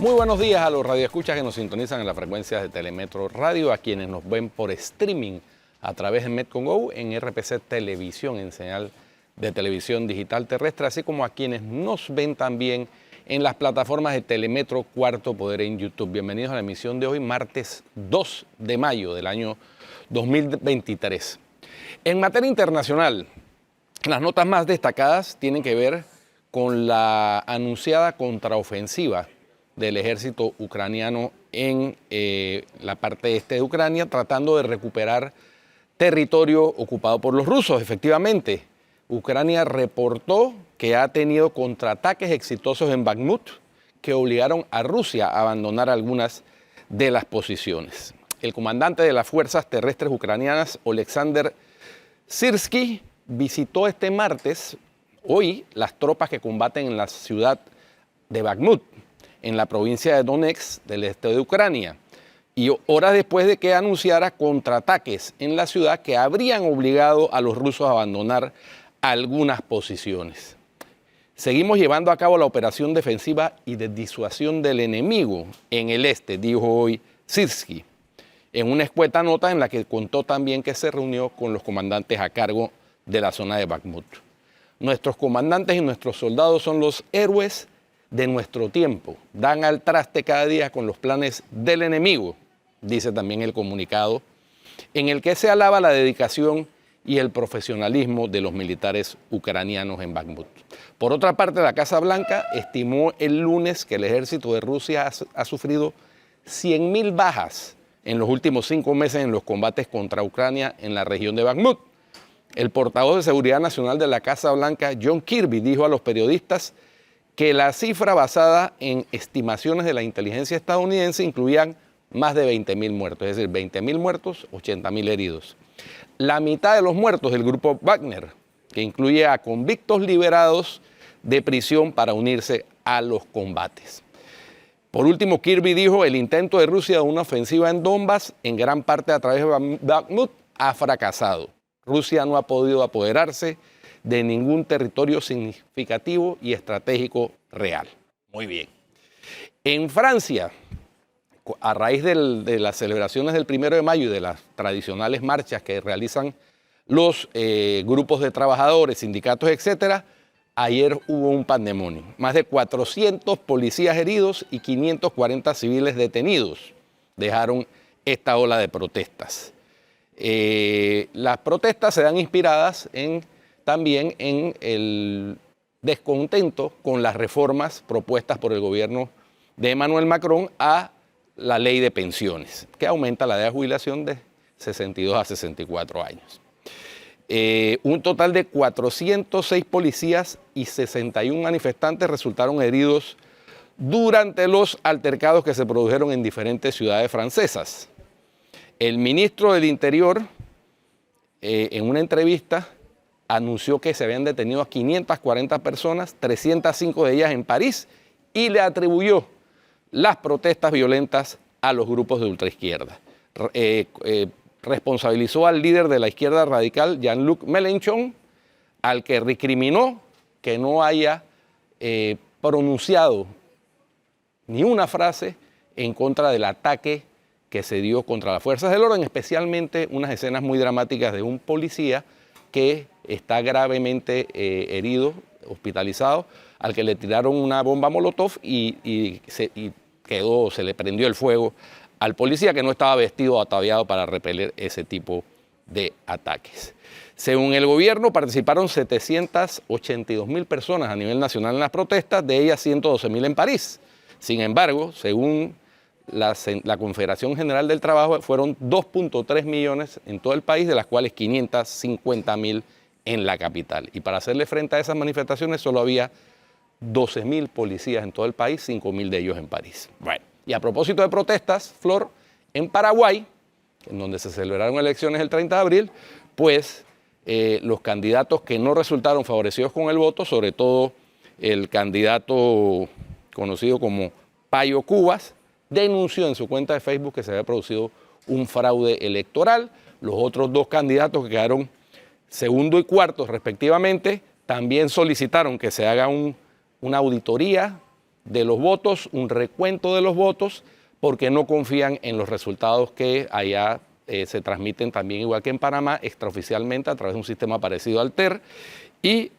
Muy buenos días a los radioescuchas que nos sintonizan en las frecuencias de Telemetro Radio, a quienes nos ven por streaming a través de Metcon Go, en RPC Televisión, en señal de televisión digital terrestre, así como a quienes nos ven también en las plataformas de Telemetro Cuarto Poder en YouTube. Bienvenidos a la emisión de hoy, martes 2 de mayo del año 2023. En materia internacional, las notas más destacadas tienen que ver con la anunciada contraofensiva del ejército ucraniano en la parte este de Ucrania, tratando de recuperar territorio ocupado por los rusos. Efectivamente, Ucrania reportó que ha tenido contraataques exitosos en Bakhmut que obligaron a Rusia a abandonar algunas de las posiciones. El comandante de las fuerzas terrestres ucranianas, Oleksandr Syrsky, visitó este martes, hoy, las tropas que combaten en la ciudad de Bakhmut, en la provincia de Donetsk, del este de Ucrania, y horas después de que anunciara contraataques en la ciudad que habrían obligado a los rusos a abandonar algunas posiciones. Seguimos llevando a cabo la operación defensiva y de disuasión del enemigo en el este, dijo hoy Syrsky, en una escueta nota en la que contó también que se reunió con los comandantes a cargo de la zona de Bakhmut. Nuestros comandantes y nuestros soldados son los héroes de nuestro tiempo, dan al traste cada día con los planes del enemigo, dice también el comunicado, en el que se alaba la dedicación y el profesionalismo de los militares ucranianos en Bakhmut. Por otra parte, la Casa Blanca estimó el lunes que el ejército de Rusia ha sufrido 100.000 bajas en los últimos 5 meses en los combates contra Ucrania en la región de Bakhmut. El portavoz de Seguridad Nacional de la Casa Blanca, John Kirby, dijo a los periodistas que la cifra basada en estimaciones de la inteligencia estadounidense incluían más de 20.000 muertos, es decir, 20.000 muertos, 80.000 heridos. La mitad de los muertos del grupo Wagner, que incluye a convictos liberados de prisión para unirse a los combates. Por último, Kirby dijo, el intento de Rusia de una ofensiva en Donbass, en gran parte a través de Bakhmut, ha fracasado. Rusia no ha podido apoderarse de ningún territorio significativo y estratégico real. Muy bien. En Francia, a raíz de las celebraciones del 1 de mayo y de las tradicionales marchas que realizan los grupos de trabajadores, sindicatos, etcétera, ayer hubo un pandemonio. Más de 400 policías heridos y 540 civiles detenidos dejaron esta ola de protestas. Las protestas se dan inspiradas también en el descontento con las reformas propuestas por el gobierno de Emmanuel Macron a la ley de pensiones, que aumenta la edad de jubilación de 62 a 64 años. Un total de 406 policías y 61 manifestantes resultaron heridos durante los altercados que se produjeron en diferentes ciudades francesas. El ministro del Interior, en una entrevista, anunció que se habían detenido a 540 personas, 305 de ellas en París, y le atribuyó las protestas violentas a los grupos de ultraizquierda. Responsabilizó al líder de la izquierda radical, Jean-Luc Mélenchon, al que recriminó que no haya pronunciado ni una frase en contra del ataque que se dio contra las fuerzas del orden, especialmente unas escenas muy dramáticas de un policía que está gravemente herido, hospitalizado, al que le tiraron una bomba molotov y se le prendió el fuego al policía, que no estaba vestido o ataviado para repeler ese tipo de ataques. Según el gobierno, participaron 782.000 personas a nivel nacional en las protestas, de ellas 112.000 en París. Sin embargo, según la Confederación General del Trabajo, fueron 2.3 millones en todo el país, de las cuales 550.000 en la capital. Y para hacerle frente a esas manifestaciones solo había 12.000 policías en todo el país, 5.000 de ellos en París. Bueno, y a propósito de protestas, Flor, en Paraguay, en donde se celebraron elecciones el 30 de abril, pues los candidatos que no resultaron favorecidos con el voto, sobre todo el candidato conocido como Payo Cubas, denunció en su cuenta de Facebook que se había producido un fraude electoral. Los otros dos candidatos que quedaron segundo y cuarto respectivamente también solicitaron que se haga una auditoría de los votos, un recuento de los votos, porque no confían en los resultados que allá se transmiten también, igual que en Panamá, extraoficialmente a través de un sistema parecido al TER, y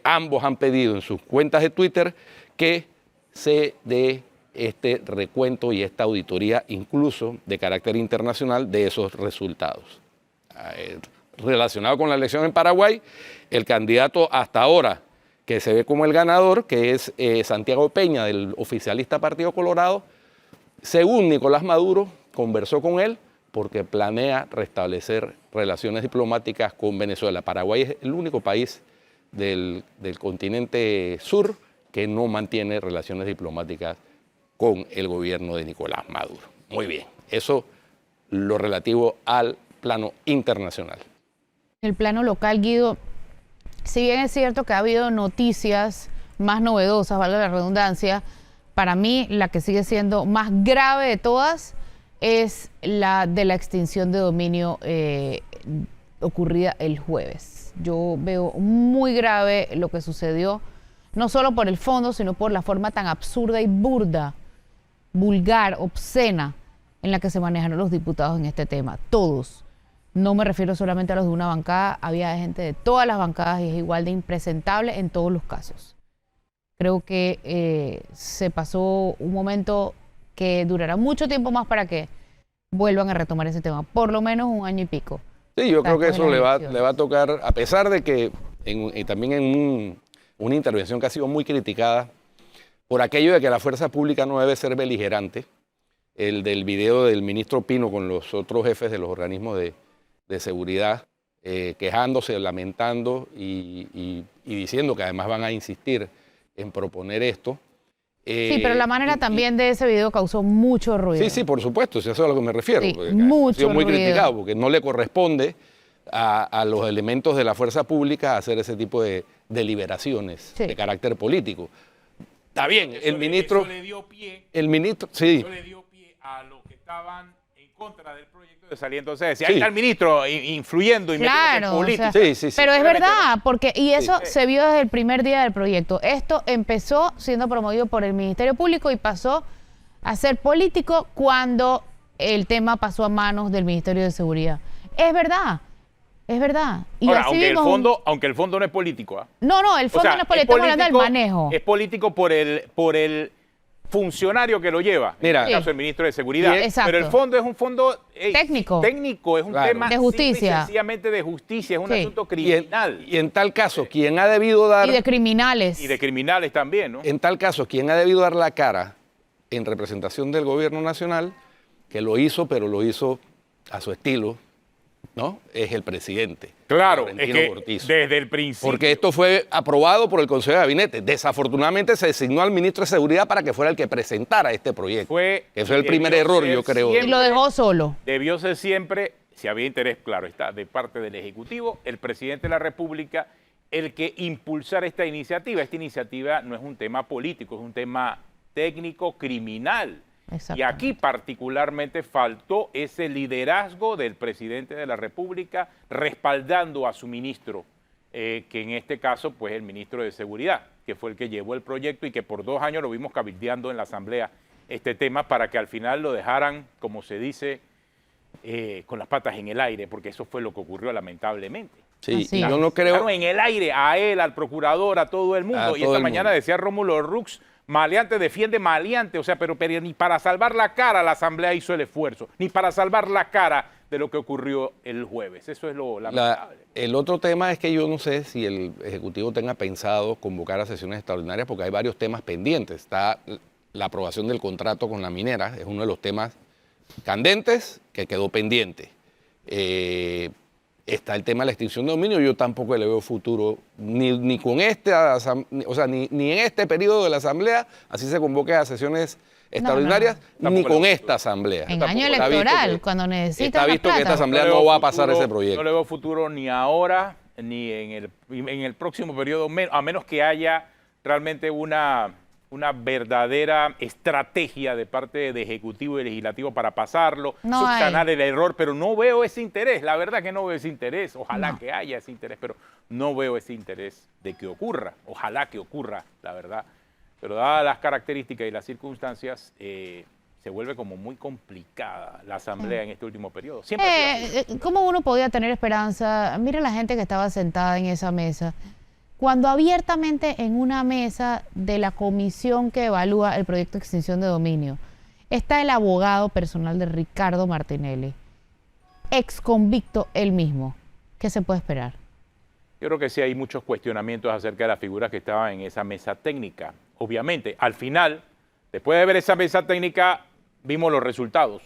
ambos han pedido en sus cuentas de Twitter que se dé este recuento y esta auditoría, incluso de carácter internacional, de esos resultados. Relacionado con la elección en Paraguay, el candidato hasta ahora que se ve como el ganador, que es Santiago Peña, del oficialista Partido Colorado, según Nicolás Maduro, conversó con él porque planea restablecer relaciones diplomáticas con Venezuela. Paraguay es el único país del continente sur que no mantiene relaciones diplomáticas con el gobierno de Nicolás Maduro. Muy bien, eso lo relativo al plano internacional. El plano local, Guido, si bien es cierto que ha habido noticias más novedosas, valga la redundancia, para mí la que sigue siendo más grave de todas es la de la extinción de dominio ocurrida el jueves. Yo veo muy grave lo que sucedió, no solo por el fondo, sino por la forma tan absurda y burda, vulgar, obscena, en la que se manejaron los diputados en este tema. Todos. No me refiero solamente a los de una bancada, había gente de todas las bancadas y es igual de impresentable en todos los casos. Creo que se pasó un momento que durará mucho tiempo más para que vuelvan a retomar ese tema, por lo menos un año y pico. Sí, yo creo que eso le va a tocar, a pesar de que también en una intervención que ha sido muy criticada por aquello de que la fuerza pública no debe ser beligerante, el del video del ministro Pino con los otros jefes de los organismos de seguridad, quejándose, lamentando y diciendo que además van a insistir en proponer esto. Sí, pero la manera también de ese video causó mucho ruido. Sí, por supuesto, eso es a lo que me refiero. Sí, mucho ha sido muy ruido. criticado porque no le corresponde a los elementos de la fuerza pública hacer ese tipo de deliberaciones de carácter político. Está bien, el ministro... Eso le dio pie, el ministro, sí. eso le dio pie a los que estaban en contra del proyecto de salida. Entonces decía, ahí está el ministro influyendo y metiéndose en política. O sea, Sí. pero es verdad, porque eso se vio desde el primer día del proyecto. Esto empezó siendo promovido por el Ministerio Público y pasó a ser político cuando el tema pasó a manos del Ministerio de Seguridad. Es verdad. Es verdad. Y ahora, así aunque el fondo no es político. ¿Ah? No, el fondo no es político, estamos hablando del manejo. Es político por el funcionario que lo lleva, Mira, en este caso el ministro de Seguridad. Exacto. Pero el fondo es un fondo técnico, es un tema de justicia. simple y sencillamente de justicia, es un asunto criminal. Y en tal caso, quien ha debido dar... Y de criminales. Y de criminales también, ¿no? En tal caso, quien ha debido dar la cara en representación del gobierno nacional, que lo hizo, pero lo hizo a su estilo, ¿no? Es el presidente. Claro, es Laurentino que Cortizo. desde el principio. Porque esto fue aprobado por el Consejo de Gabinete. Desafortunadamente se designó al ministro de Seguridad para que fuera el que presentara este proyecto. Ese fue el primer error, yo creo. Y lo dejó solo. Debió ser siempre, si había interés, claro está, de parte del Ejecutivo, el presidente de la República, el que impulsara esta iniciativa. Esta iniciativa no es un tema político, es un tema técnico criminal. Y aquí particularmente faltó ese liderazgo del presidente de la República respaldando a su ministro, que en este caso pues el ministro de Seguridad, que fue el que llevó el proyecto y que por 2 años lo vimos cabildeando en la Asamblea este tema para que al final lo dejaran, como se dice, con las patas en el aire, porque eso fue lo que ocurrió lamentablemente. Sí, y yo no creo... En el aire a él, al procurador, a todo el mundo. Y esta mañana decía Rómulo Rux, maleante defiende maleante, o sea, pero ni para salvar la cara la Asamblea hizo el esfuerzo, ni para salvar la cara de lo que ocurrió el jueves. Eso es lo lamentable. El otro tema es que yo no sé si el Ejecutivo tenga pensado convocar a sesiones extraordinarias porque hay varios temas pendientes. Está la aprobación del contrato con la minera, es uno de los temas candentes que quedó pendiente. Está el tema de la extinción de dominio, yo tampoco le veo futuro ni con ni en este periodo de la Asamblea, así se convoque a sesiones extraordinarias, ni con esta Asamblea. En año electoral, cuando necesita está visto que esta Asamblea no va a pasar ese proyecto. No le veo futuro ni ahora, ni en el próximo periodo, a menos que haya realmente una verdadera estrategia de parte de Ejecutivo y Legislativo para pasarlo, subsanar el error, pero no veo ese interés, la verdad que no veo ese interés, ojalá que haya ese interés, pero no veo ese interés de que ocurra, ojalá que ocurra, la verdad. pero dadas las características y las circunstancias, se vuelve como muy complicada la asamblea en este último periodo. Siempre ha sido así. ¿Cómo uno podía tener esperanza? Mira la gente que estaba sentada en esa mesa. Cuando abiertamente en una mesa de la comisión que evalúa el proyecto de extinción de dominio está el abogado personal de Ricardo Martinelli, ex convicto él mismo. ¿Qué se puede esperar? Yo creo que sí hay muchos cuestionamientos acerca de las figuras que estaban en esa mesa técnica. Obviamente, al final, después de ver esa mesa técnica, vimos los resultados.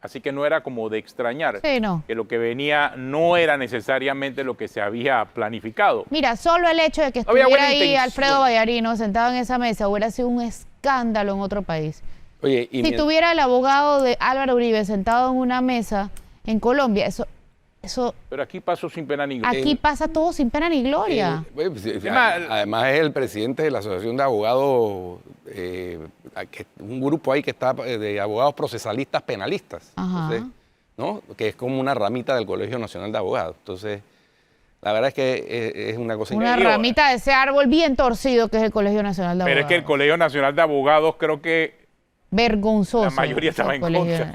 Así que no era como de extrañar que lo que venía no era necesariamente lo que se había planificado. Mira, solo el hecho de que estuviera ahí Alfredo Vallarino sentado en esa mesa hubiera sido un escándalo en otro país. Oye, si tuviera el abogado de Álvaro Uribe sentado en una mesa en Colombia, eso pero aquí pasó sin pena ni gloria. Aquí pasa todo sin pena ni gloria. Además es el presidente de la Asociación de Abogados, un grupo ahí que está de abogados procesalistas penalistas, entonces, ¿no? Que es como una ramita del Colegio Nacional de Abogados. Entonces, la verdad es que es una cosa increíble. Una ramita de ese árbol bien torcido que es el Colegio Nacional de Abogados. Pero es que el Colegio Nacional de Abogados creo que vergonzoso. La mayoría estaba en contra.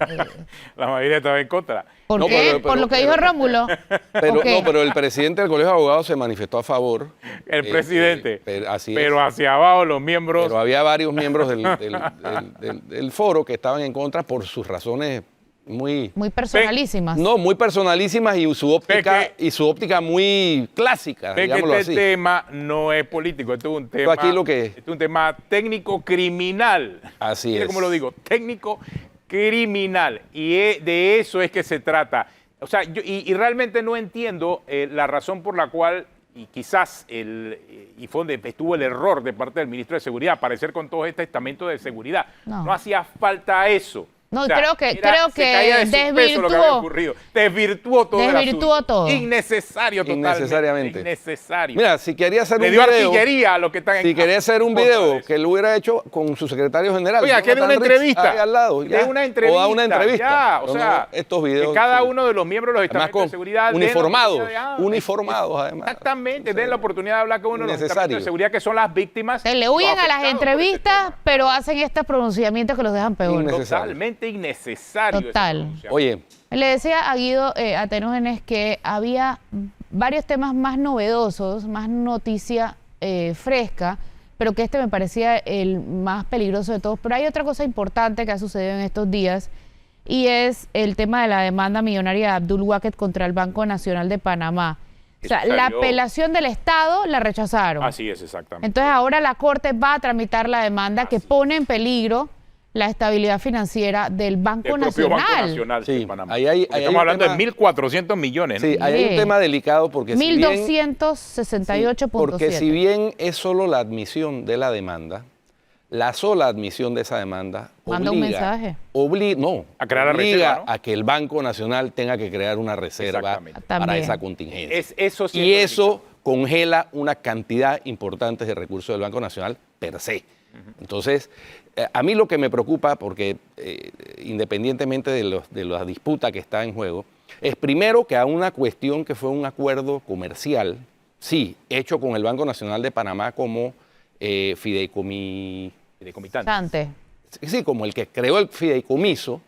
La mayoría estaba en contra. ¿Por qué? Por lo que dijo Rómulo. Pero el presidente del Colegio de Abogados se manifestó a favor. El presidente. Así pero hacia abajo los miembros. Pero había varios miembros del foro que estaban en contra por sus razones muy personalísimas. No, muy personalísimas y su óptica muy clásica, digámoslo así. Este tema no es político, esto es un tema, este es un tema técnico criminal. Así Mire es. cómo lo digo, técnico criminal. Y de eso es que se trata. O sea, y realmente no entiendo la razón por la cual, y quizás y fue donde estuvo el error de parte del ministro de Seguridad, aparecer con todo este estamento de seguridad. No hacía falta eso. No, o sea, creo que desvirtuó todo. Innecesario totalmente. Innecesariamente. Innecesario. Mira, si quería hacer un video. Le dio artillería a los que están en quería hacer un video, que lo hubiera hecho con su secretario general. Oiga, que de una entrevista. Ahí al lado. De una entrevista. O da una entrevista. Ya, o sea, estos videos. Que cada uno de los miembros de los estamentos de seguridad. Uniformados, además. Exactamente. Den la oportunidad de hablar con uno de los estamentos de seguridad que son las víctimas. Se le huyen a las entrevistas, pero hacen estos pronunciamientos que los dejan peor. Totalmente innecesario. Total. Oye. Le decía a Guido Atenógenes que había varios temas más novedosos, más noticia fresca, pero que este me parecía el más peligroso de todos. Pero hay otra cosa importante que ha sucedido en estos días y es el tema de la demanda millonaria de Abdul Waqed contra el Banco Nacional de Panamá. O sea, la apelación del Estado la rechazaron. Así es, exactamente. Entonces ahora la Corte va a tramitar la demanda que pone en peligro la estabilidad financiera del Banco Nacional. Banco Nacional de Panamá. Estamos hablando de 1.400 millones. ¿no? Sí, hay un tema delicado porque 1.268.7. Porque si bien es solo la admisión de la demanda, la sola admisión de esa demanda manda un mensaje. Obliga a que el Banco Nacional tenga que crear una reserva para esa contingencia. Y eso congela una cantidad importante de recursos del Banco Nacional per se. Entonces, a mí lo que me preocupa, porque independientemente de la disputa que está en juego, es primero que a una cuestión que fue un acuerdo comercial, sí, hecho con el Banco Nacional de Panamá como fideicomitante. Sí, como el que creó el fideicomiso,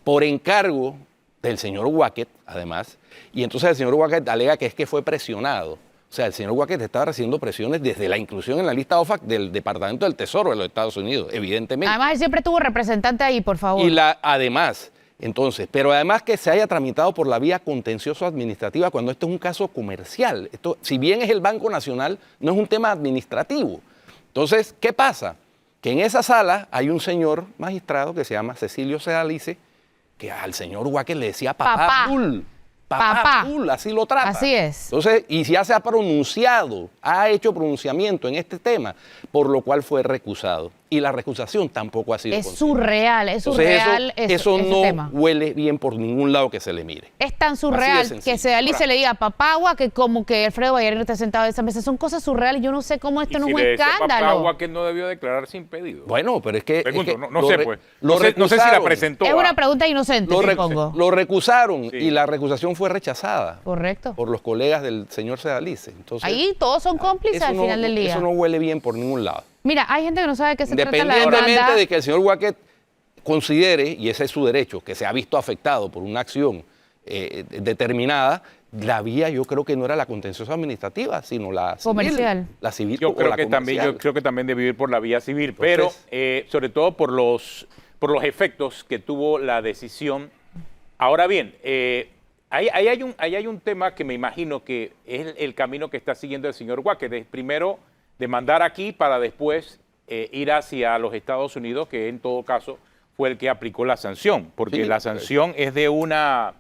por encargo del señor Waqed, además, y entonces el señor Waqed alega que es que fue presionado. O sea, el señor Waqed estaba recibiendo presiones desde la inclusión en la lista OFAC del Departamento del Tesoro de los Estados Unidos, evidentemente. Además, él siempre tuvo representante ahí, por favor. Pero además que se haya tramitado por la vía contencioso administrativa cuando esto es un caso comercial. Esto, si bien es el Banco Nacional, no es un tema administrativo. Entonces, ¿qué pasa? Que en esa sala hay un señor magistrado que se llama Cecilio Sedalice, que al señor Waqed le decía papá Abdul. Papá Abdul, así lo trata. Así es. Entonces, y ya se ha pronunciado, ha hecho pronunciamiento en este tema, por lo cual fue recusado. Y la recusación tampoco ha sido surreal, es surreal. Eso no huele bien por ningún lado que se le mire. Es tan surreal que Sedalice le diga papá Agua que como que Alfredo Vallarino está sentado en esa mesa. Son cosas surreales. Yo no sé cómo esto no es un escándalo. Papá Agua que no debió declararse impedido. Bueno, pero es que... Pregunto, no sé, pues. No sé si la presentó. Es una pregunta inocente, supongo. Lo recusaron y la recusación fue rechazada. Correcto. Por los colegas del señor Sedalice. Entonces, ahí todos son cómplices al final del día. Eso no huele bien por ningún lado. Mira, hay gente que no sabe de qué se trata la Independientemente demanda. de que el señor Wackett considere, y ese es su derecho, que se ha visto afectado por una acción determinada, la vía yo creo que no era la contenciosa administrativa, sino la civil. Comercial. La civil Yo o creo la que también, comercial. yo creo que también debe ir por la vía civil, Entonces- pero sobre todo por los efectos que tuvo la decisión. Ahora bien, ahí hay un tema que me imagino que es el camino que está siguiendo el señor Wackett. Es primero demandar aquí para después ir hacia los Estados Unidos, que en todo caso fue el que aplicó la sanción, porque Sí, la sanción es de una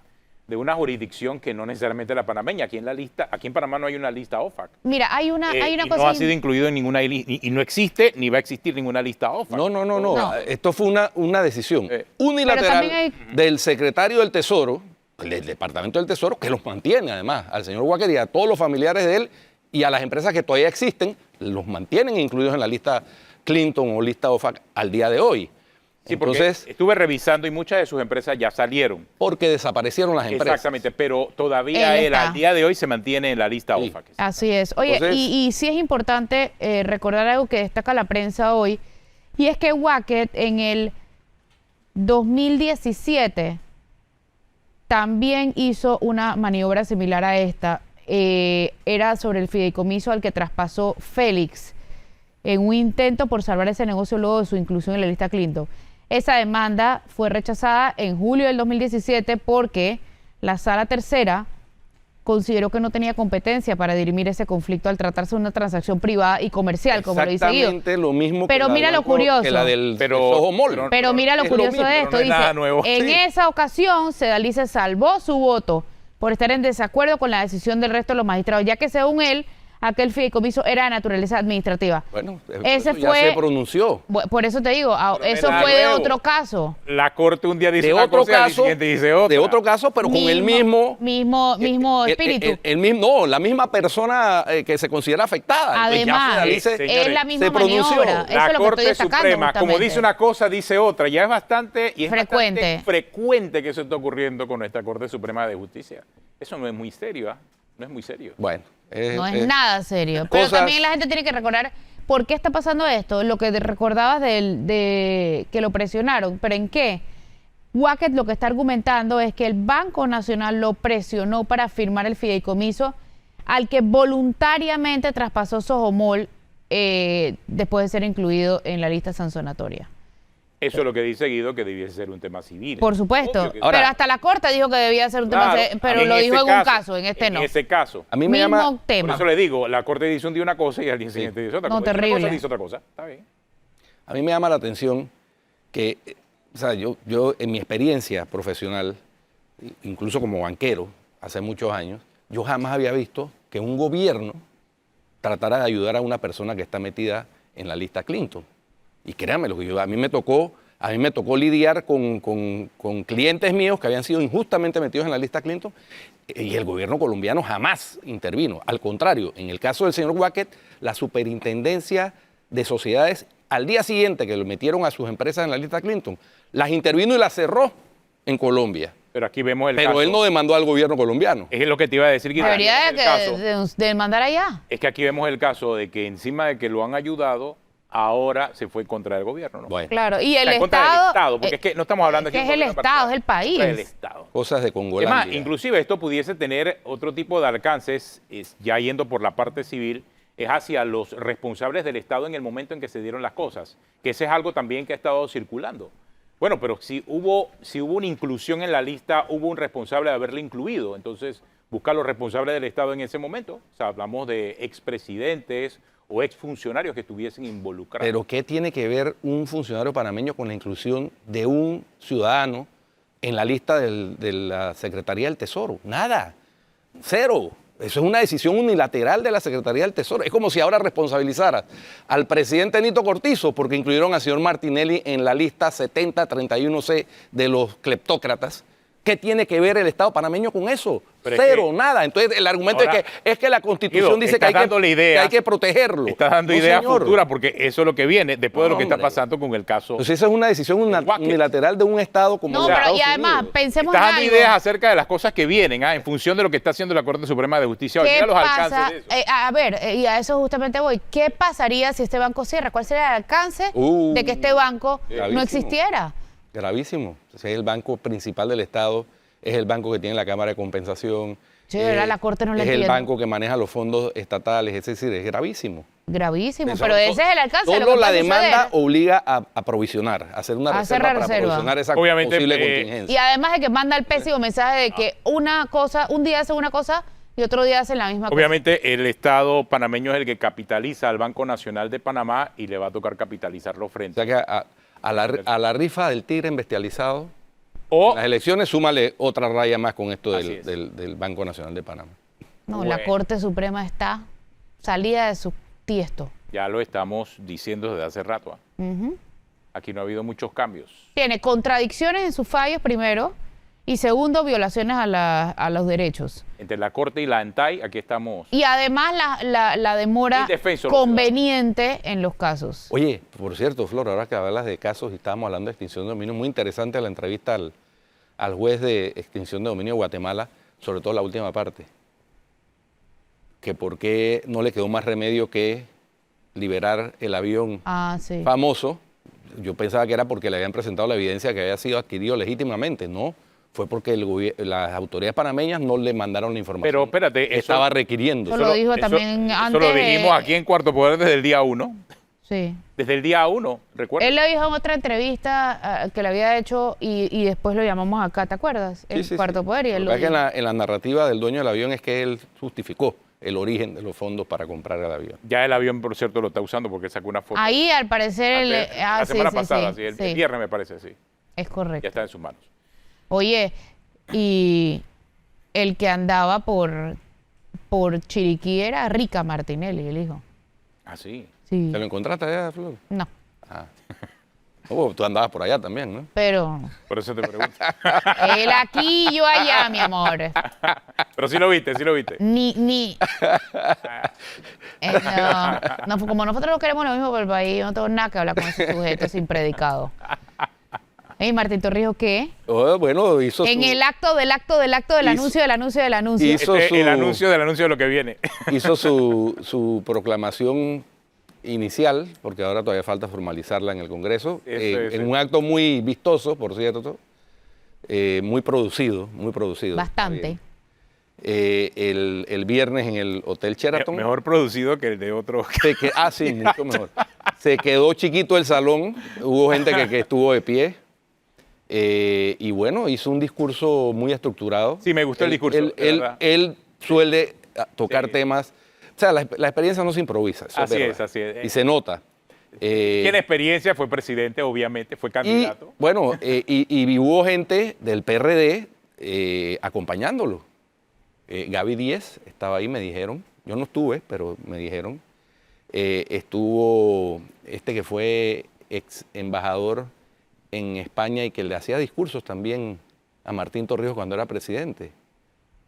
jurisdicción que no necesariamente la panameña. Aquí en Panamá no hay una lista OFAC. Mira, hay una Y cosa. no ha sido incluido en ninguna y no existe ni va a existir ninguna lista OFAC. No. No. Esto fue una decisión Pero unilateral también hay- del secretario del Tesoro, del Departamento del Tesoro, que los mantiene además, al señor Wackett y a todos los familiares de él y a las empresas que todavía existen, los mantienen incluidos en la lista Clinton o lista OFAC al día de hoy. Sí, porque Entonces, estuve revisando y muchas de sus empresas ya salieron. porque desaparecieron las empresas. Exactamente, pero todavía Él él está. al día de hoy se mantiene en la lista Sí. OFAC. Así es. Oye, Entonces- y sí es importante recordar algo que destaca la prensa hoy, y es que Wackett en el 2017 también hizo una maniobra similar a esta. Era sobre el fideicomiso al que traspasó Félix en un intento por salvar ese negocio luego de su inclusión en la lista Clinton. Esa demanda fue rechazada en julio del 2017 porque la Sala Tercera consideró que no tenía competencia para dirimir ese conflicto al tratarse de una transacción privada y comercial, como lo dice Guido. Exactamente lo mismo Pero que la mira del lo banco- curioso. que la del Pero- Soho Mall. Pero mira lo Es lo curioso mismo, de pero esto, no es nada dice, nuevo. en Sí. esa ocasión, Sedalice salvó su voto por estar en desacuerdo con la decisión del resto de los magistrados, ya que según él, aquel fideicomiso era de naturaleza administrativa. Bueno, Ese eso ya fue- se pronunció. Por eso te digo, Pero eso mira, fue de nuevo. otro caso. La corte un día dice De una otro cosa y al caso, siguiente dice otra. de otro caso, pero con el mismo mismo espíritu. el mismo, no, la misma persona que se considera afectada. Entonces, ya Además, Sedalice señores, es la misma se pronunció. maniobra. Eso La es lo que Corte estoy destacando Suprema, como justamente. dice una cosa, dice otra. Ya es bastante Frecuente. bastante frecuente que eso está ocurriendo con nuestra Corte Suprema de Justicia. Eso no es muy serio, ¿ah? No es muy serio. Bueno, No es nada serio. Pero cosas- también la gente tiene que recordar por qué está pasando esto. Lo que recordabas de que lo presionaron. ¿Pero en qué? Wackett lo que está argumentando es que el Banco Nacional lo presionó para firmar el fideicomiso al que voluntariamente traspasó Soho Mall después de ser incluido en la lista sancionatoria. Eso es lo que dice Guido, que debiese ser un tema civil. Por supuesto. Obvio que sí. Ahora- pero hasta la Corte dijo que debía ser un tema, Claro, pero en lo ese dijo en un caso, en este no. En ese caso. A mí me Mismo llama, Por tema. eso le digo, la Corte dice un día una cosa y al día siguiente dice otra No, cosa. Dice una cosa, terrible. dice otra cosa. Está bien. a mí me llama la atención que, o sea, yo en mi experiencia profesional, incluso como banquero, hace muchos años, yo jamás había visto que un gobierno tratara de ayudar a una persona que está metida en la lista Clinton. Y créanme, a mí me tocó lidiar con clientes míos que habían sido injustamente metidos en la lista Clinton y el gobierno colombiano jamás intervino. Al contrario, en el caso del señor Wackett, la superintendencia de sociedades, al día siguiente que lo metieron a sus empresas en la lista Clinton, las intervino y las cerró en Colombia. Pero aquí vemos el Pero caso. él no demandó al gobierno colombiano. Es lo que te iba a decir, Guido. Debería El caso de mandar allá. es que aquí vemos el caso de que encima de que lo han ayudado, ahora se fue contra el gobierno, ¿no? Bueno, Claro, y O el sea, en contra del Estado... Estado, porque es que no estamos hablando que aquí es de el un gobierno Estado, es el particular, país. es el Estado. cosas de Es Congolandia. más, inclusive esto pudiese tener otro tipo de alcances, ya yendo por la parte civil, es hacia los responsables del Estado en el momento en que se dieron las cosas, que ese es algo también que ha estado circulando. Bueno, pero si hubo una inclusión en la lista, hubo un responsable de haberla incluido, entonces buscar los responsables del Estado en ese momento. O sea, hablamos de expresidentes o exfuncionarios que estuviesen involucrados. Pero ¿qué tiene que ver un funcionario panameño con la inclusión de un ciudadano en la lista de la Secretaría del Tesoro? Nada. Cero. Eso es una decisión unilateral de la Secretaría del Tesoro. Es como si ahora responsabilizaras al presidente Nito Cortizo porque incluyeron al señor Martinelli en la lista 7031C de los cleptócratas, ¿Qué tiene que ver el Estado panameño con eso? Pero es Cero, que- nada. Entonces el argumento Ahora, es que la Constitución Guido, dice que estás dándole que ideas. hay que protegerlo. Estás dando No, ideas señor. futuras porque eso es lo que viene después de lo que está Hombre. pasando con el caso. Entonces esa es una decisión unilateral de un Estado como No, los pero Estados y además, Unidos. pensemos Estás en dando algo. ideas acerca de las cosas que vienen, en función de lo que está haciendo la Corte Suprema de Justicia. ¿Qué Mira los pasa? alcances de eso. A ver, y a eso justamente voy. ¿Qué pasaría si este banco cierra? ¿Cuál sería el alcance Uh, de que este banco no gravísimo. existiera? Gravísimo. Ese es el banco principal del Estado, es el banco que tiene la Cámara de Compensación. Sí, de verdad, la Corte no la Es el entiendo. banco que maneja los fondos estatales, es decir, es gravísimo. Gravísimo, Eso- pero ese es el alcance de lo Solo que la puede demanda suceder. obliga a provisionar, a hacer una A hacer reserva la para reserva. provisionar esa Obviamente, posible Y contingencia. además de que manda el pésimo mensaje de que una cosa, un día hace una cosa y otro día hace la misma Obviamente el Estado panameño es el que capitaliza al Banco Nacional de Panamá y le va a tocar capitalizarlo O frente. sea que a la rifa del tigre embestializado, O las elecciones, súmale otra raya más con esto Así es. del Banco Nacional de Panamá. cosa. No, la Bueno. Corte Suprema está salida de su tiesto. ya lo estamos diciendo desde hace rato. Ujú. Aquí no ha habido muchos cambios. Tiene contradicciones en sus fallos, primero, y segundo, violaciones a los derechos. Entre la Corte y la ANTAI, aquí estamos. Y además la demora Indefenso los conveniente en los casos. Oye, por cierto, Flor, ahora que hablas de casos y estábamos hablando de extinción de dominio, muy interesante la entrevista al juez de extinción de dominio de Guatemala, sobre todo la última parte. Que por qué no le quedó más remedio que liberar el avión Ah, sí. famoso. Yo pensaba que era porque le habían presentado la evidencia que había sido adquirido legítimamente. No, fue porque las autoridades panameñas no le mandaron la información. Pero espérate, que eso- estaba requiriendo. Eso lo dijo también Eso antes lo de- dijimos aquí en Cuarto Poder desde el día 1. Sí. Desde el día 1, recuerda. Él lo dijo en otra entrevista que le había hecho y después lo llamamos acá, ¿te acuerdas? El Sí, sí, Cuarto sí. Poder y él Lo lo que pasa es que dijo. en la narrativa del dueño del avión es que él justificó el origen de los fondos para comprar el avión. Ya el avión, por cierto, lo está usando porque sacó una foto. Ahí al parecer la semana pasada, sí, el sí, viernes me parece, sí. es Ya correcto. está en sus manos. Oye, y el que andaba por Chiriquí era Rica Martinelli, el hijo. Ah, sí. Sí. ¿Te lo encontraste allá, Flor? No, Ah. Oh, tú andabas por allá también, ¿no? pero Por eso te pregunto. él aquí, yo allá, mi amor. Pero sí lo viste, sí lo viste. Ni. No, como nosotros no queremos lo mismo por el país, yo no tengo nada que hablar con ese sujeto sin predicado. ¿Y Martín Torrijos qué? Oh, bueno, hizo En su, el acto del Hizo- anuncio. hizo El su- anuncio del anuncio de lo que viene. hizo su proclamación inicial, porque ahora todavía falta formalizarla en el Congreso, Eso es, en un acto muy vistoso, por cierto, muy producido, muy producido. Bastante. El viernes en el Hotel Sheraton. Mejor producido que el de otro. Sí, mucho mejor. Se quedó chiquito el salón, hubo gente que estuvo de pie. Y bueno, hizo un discurso muy estructurado. Sí, me gustó el discurso, de verdad. Él suele tocar Sí. temas. O sea, la experiencia no se improvisa. Eso Así verdad. es, así es. Y se nota. Tiene experiencia, fue presidente, obviamente, fue Y candidato. bueno, y hubo gente del PRD acompañándolo. Gaby Díez estaba ahí, me dijeron. Yo no estuve, pero me dijeron. Estuvo este que fue ex embajador en España y que le hacía discursos también a Martín Torrijos cuando era presidente.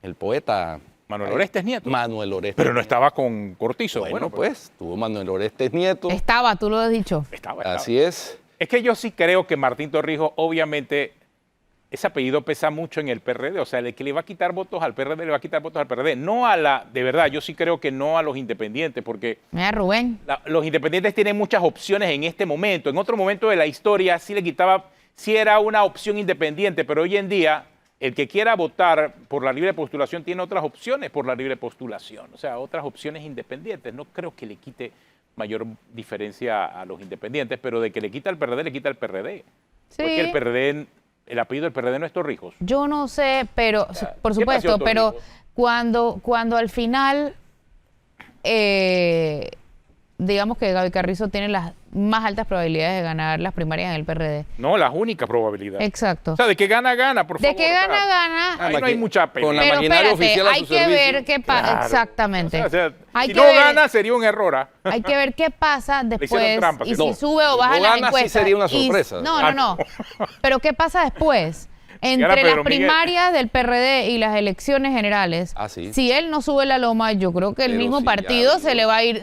El poeta Manuel Orestes Nieto. Manuel Orestes. Pero no Nieto. estaba con Cortizo. Bueno, pues, tuvo Manuel Orestes Nieto. Estaba, tú lo has dicho. Estaba. Así es. Es que yo sí creo que Martín Torrijos, obviamente, ese apellido pesa mucho en el PRD. O sea, el que le va a quitar votos al PRD, le va a quitar votos al PRD. No a de verdad, yo sí creo que no a los independientes, porque Mira, Rubén. los independientes tienen muchas opciones en este momento. En otro momento de la historia sí le quitaba, sí era una opción independiente, pero hoy en día el que quiera votar por la libre postulación tiene otras opciones por la libre postulación, o sea, otras opciones independientes. No creo que le quite mayor diferencia a los independientes, pero de que le quita al PRD, le quita al PRD. Sí. Porque el PRD, el apellido del PRD no es Torrijos. Yo no sé, pero, por ¿qué supuesto, pasó, pero Torrijos? cuando al final, digamos que Gaby Carrizo tiene las más altas probabilidades de ganar las primarias en el PRD. No, las únicas probabilidades. Exacto. O sea, de que gana, gana, por favor. De que gana, o sea, gana. Ahí no hay mucha pena. Con la Pero maquinaria espérate, oficial a hay su que servicio. ver qué pasa. Claro. Exactamente. O sea, Hay si que no ver- gana, sería un error. ¿Ah? Hay que ver qué pasa después trampa, y ¿sí? si No, sube o si baja no las gana, sí encuestas. sería una Y- sorpresa. no, Ah, no, no. Pero qué pasa después. Entre ahora las Pedro Miguel. primarias del PRD y las elecciones generales, Ah, sí. si él no sube la loma, yo creo que el Pero mismo sí, ya partido vio.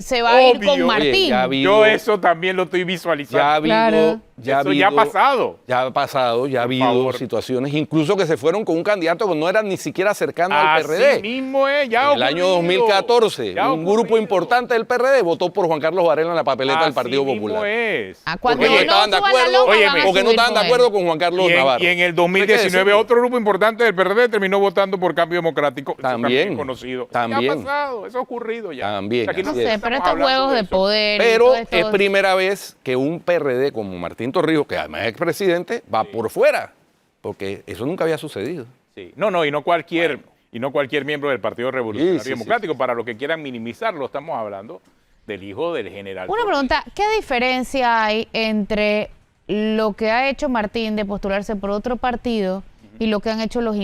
se va a ir con Obvio. Martín. Oye, ya vi- Yo eso también lo estoy visualizando. Ya ha habido, Claro. Eso ya ha pasado. Ya ha pasado, ya ha Por habido favor. situaciones, incluso que se fueron con un candidato que no era ni siquiera cercano al Así PRD. mismo es, ya ha En el año ocurrido. 2014, Ya ha un grupo ocurrido. importante del PRD votó por Juan Carlos Varela en la papeleta del Así Partido mismo Popular. es. Cuando Porque no Oye, estaban de suban la acuerdo, loma, óyeme, van a porque no subir estaban de con él. acuerdo con Juan Carlos Navarro. Y en el Hay que 2019 decirlo. otro grupo importante del PRD terminó votando por Cambio Democrático. Eso También, conocido. también. Ya ha pasado, eso ha ocurrido ya. También, Aquí No así sé, es. pero estamos estos hablando juegos de eso. poder. y Pero todo es esto- primera vez que un PRD como Martín Torrijos, que además es expresidente, va por fuera, porque eso nunca había sucedido. Sí. No, y no cualquier miembro del Partido Revolucionario Sí, sí, Democrático, para los que quieran minimizarlo, estamos hablando del hijo del general. Una pregunta, ¿qué diferencia hay entre lo que ha hecho Martín de postularse por otro partido y lo que han hecho los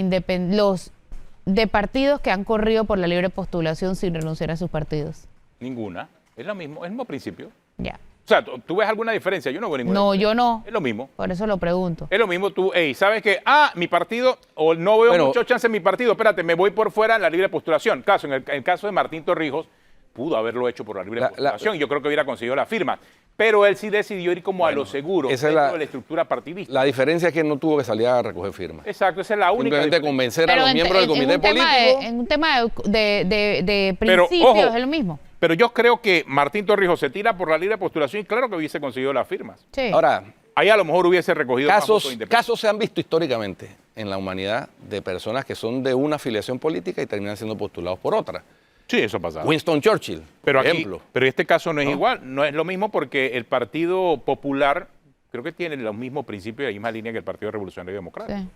de partidos que han corrido por la libre postulación sin renunciar a sus partidos? Ninguna. Es lo mismo, es el mismo principio. Ya. O sea, ¿tú ves alguna diferencia? Yo no veo ninguna. No, yo no. Es lo mismo. Por eso lo pregunto. Es lo mismo, tú, ¿sabes qué? Mi partido, o no veo Bueno. mucho chance en mi partido, espérate, me voy por fuera en la libre postulación. En el caso de Martín Torrijos, pudo haberlo hecho por la libre postulación, yo creo que hubiera conseguido la firma, pero él sí decidió ir como a lo seguro, esa es dentro la- de la estructura partidista. La diferencia es que no tuvo que salir a recoger firmas. Exacto, esa es la única Simplemente diferencia. convencer a los en- miembros del en comité un tema político. en un tema de Pero, principios ojo, es lo mismo. Pero yo creo que Martín Torrijos se tira por la libre postulación y claro que hubiese conseguido las firmas. Sí. Ahora, Ahí a lo mejor hubiese recogido más votos independientes. casos se han visto históricamente en la humanidad de personas que son de una afiliación política y terminan siendo postulados por otra. Sí, eso ha pasado. Winston Churchill, Pero por aquí, ejemplo. pero este caso no es ¿No? igual, no es lo mismo porque el Partido Popular creo que tiene los mismos principios y la misma línea que el Partido Revolucionario Democrático. Sí.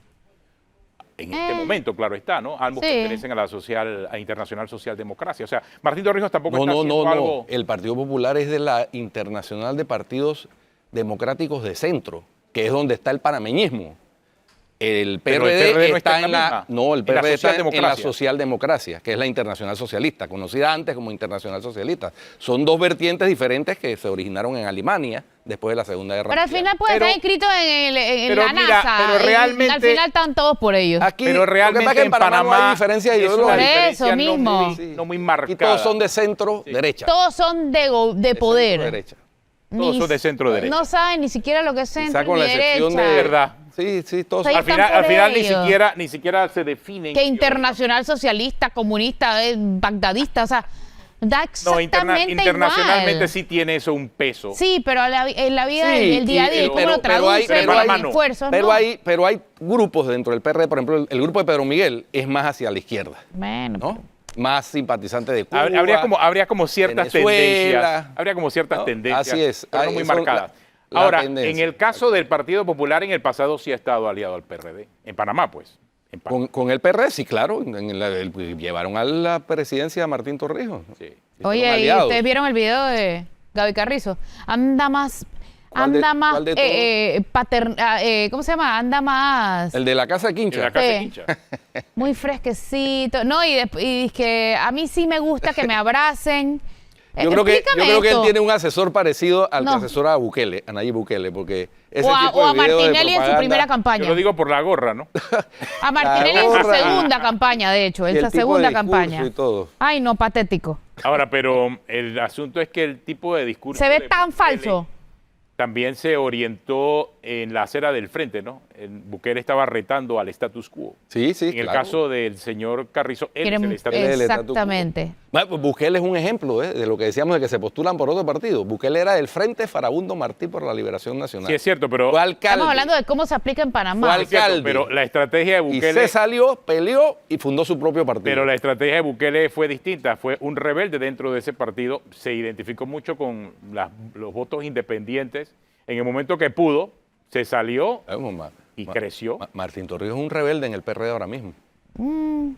En este momento, claro está, ¿no? Ambos Sí. pertenecen a la Internacional Socialdemocracia. O sea, Martín Torrijos tampoco No, está no, haciendo no, algo... no. El Partido Popular es de la Internacional de Partidos Democráticos de Centro, que es donde está el panameñismo. El Pero el PRD, PRD no está está en la... misma. No, el En la PRD está en la socialdemocracia. socialdemocracia, que es la Internacional Socialista, conocida antes como Internacional Socialista. Son dos vertientes diferentes que se originaron en Alemania después de la Segunda Guerra Pero al Mundial. final puede Pero- estar inscrito en pero la mira, NASA. pero realmente- al final están todos por ellos. Aquí, Pero lo que realmente pasa es que en Panamá no hay diferencias es una ideológicas. Por diferencia eso no mismo. muy- Sí. no muy Y marcada. todos son de centro-derecha. Todos son de poder. Centro-derecha. Todos son de centro-derecha. No saben ni siquiera lo que es Quizá centro con ni la excepción derecha. de... verdad. Sí, sí, todos Soy- son... Al por final ellos. ni siquiera se definen. Que internacional socialista, comunista, bagdadista, o sea, da No, exactamente internacionalmente igual. sí tiene eso un peso. Sí, pero en la vida, Sí, el día a día, y- ¿cómo pero- lo pero hay- traduce? pero Los hay- esfuerzos, Pero, ¿no? pero hay grupos dentro del PRD, por ejemplo, el grupo de Pedro Miguel es más hacia la izquierda, Bueno, ¿no? Más simpatizante de Cuba. Habría como ciertas Venezuela. tendencias. Habría como ciertas ¿No? tendencias. Así es. Pero no Ahí muy son marcadas. la Ahora, tendencia. en el caso del Partido Popular, en el pasado sí ha estado aliado al PRD. En Panamá, pues. En Panamá. Con el PRD, sí, claro. Llevaron a la presidencia a Martín Torrijos. Sí. Fueron oye, ¿y aliados. ustedes vieron el video de Gaby Carrizo? Anda más, ¿Cuál de- anda más, cuál de ¿cómo se llama? Anda más, El de la Casa En Quincha. la casa de Sí. Quincha. muy fresquecito. No, y es que a mí sí me gusta que me abracen. Yo creo que él esto. tiene un asesor parecido al No. que asesora a Bukele, a Nayib Bukele, porque ese O a, tipo de o a videos de Martinelli en su propaganda primera Yo campaña. lo digo por la gorra, ¿no? A Martinelli en su gorra. segunda campaña, de hecho, y en el su tipo segunda de discurso campaña. y todo. Ay, no, patético. Ahora, pero el asunto es que el tipo de discurso... Se ve de tan Bukele falso. También se orientó en la acera del frente, ¿no? Bukele estaba retando al status quo. Sí, sí, En el claro. caso del señor Carrizo, él es Quieren- el status Él es quo. el status quo. Exactamente. Bueno, pues Bukele es un ejemplo de lo que decíamos de que se postulan por otro partido. Bukele era del Frente Farabundo Martí por la Liberación Nacional. Sí, es cierto, pero... Fue alcalde. Estamos hablando de cómo se aplica en Fue Panamá. al- es cierto, alcalde. pero la estrategia de Y Bukele... se salió, peleó y fundó su propio partido. Pero la estrategia de Bukele fue distinta, fue un rebelde dentro de ese partido, se identificó mucho con los votos independientes. En el momento que pudo, se salió y creció. Martín Torrijos es un rebelde en el PRD ahora mismo.